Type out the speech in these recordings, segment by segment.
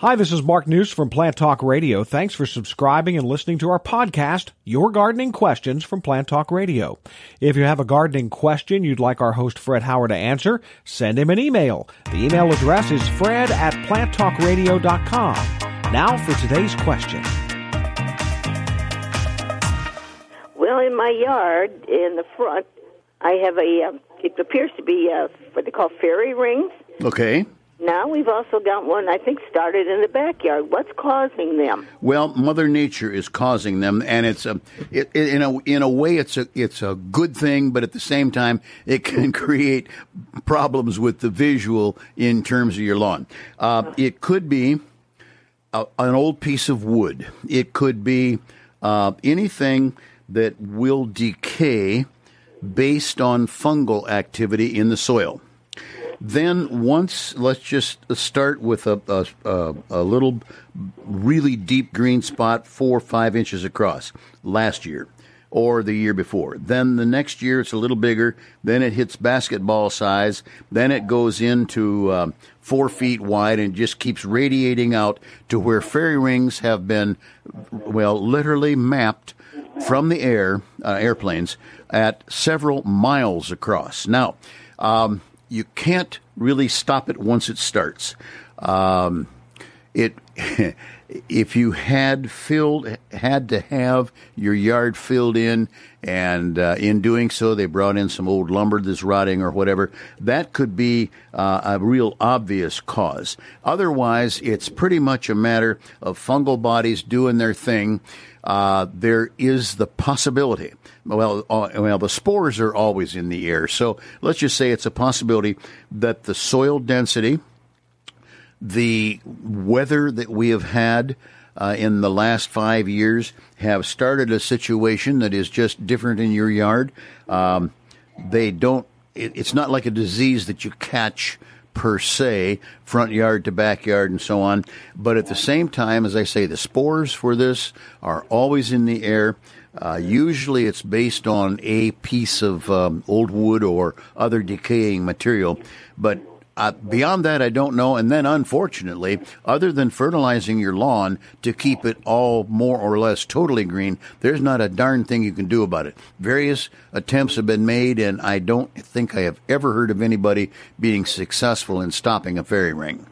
Hi, this is Mark News from Plant Talk Radio. Thanks for subscribing and listening to our podcast, Your Gardening Questions from Plant Talk Radio. If you have a gardening question you'd like our host Fred Howard to answer, send him an email. The email address is fred@planttalkradio.com. Now for today's question. Well, in my yard, in the front, I have it appears to be what they call fairy rings. Okay. Now we've also got one, I think, started in the backyard. What's causing them? Well, Mother Nature is causing them, and in a way it's a good thing, but at the same time it can create problems with the visual in terms of your lawn. It could be an old piece of wood. It could be anything that will decay based on fungal activity in the soil. Then let's just start with a little really deep green spot 4 or 5 inches across last year or the year before. Then the next year it's a little bigger. Then it hits basketball size. Then it goes into 4 feet wide and just keeps radiating out to where fairy rings have been, well, literally mapped from the airplanes at several miles across. Now, you can't really stop it once it starts. If you had to have your yard filled in, and in doing so they brought in some old lumber that's rotting or whatever, that could be a real obvious cause. Otherwise, it's pretty much a matter of fungal bodies doing their thing. There is the possibility. Well, the spores are always in the air. So let's just say it's a possibility that the soil density, the weather that we have had in the last 5 years have started a situation that is just different in your yard. It's not like a disease that you catch per se, front yard to backyard and so on. But at the same time, as I say, the spores for this are always in the air. Usually it's based on a piece of old wood or other decaying material. But beyond that, I don't know. And then, unfortunately, other than fertilizing your lawn to keep it all more or less totally green, there's not a darn thing you can do about it. Various attempts have been made, and I don't think I have ever heard of anybody being successful in stopping a fairy ring.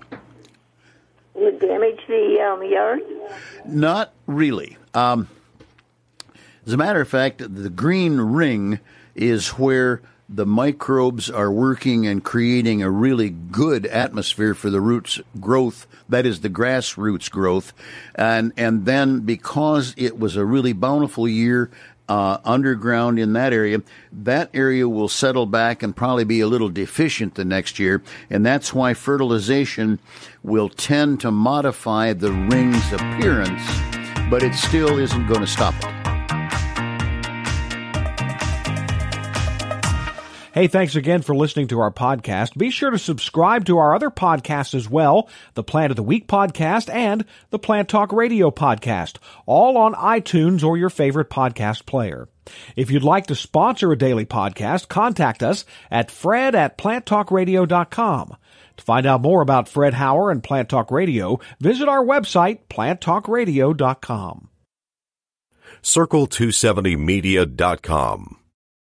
Will it damage the yard? Not really. As a matter of fact, the green ring is where the microbes are working and creating a really good atmosphere for the roots growth, that is the grassroots growth. And then because it was a really bountiful year underground in that area will settle back and probably be a little deficient the next year. And that's why fertilization will tend to modify the ring's appearance, but it still isn't going to stop it. Hey, thanks again for listening to our podcast. Be sure to subscribe to our other podcasts as well, the Plant of the Week podcast and the Plant Talk Radio podcast, all on iTunes or your favorite podcast player. If you'd like to sponsor a daily podcast, contact us at fred@planttalkradio.com. To find out more about Fred Howard and Plant Talk Radio, visit our website, planttalkradio.com. Circle270media.com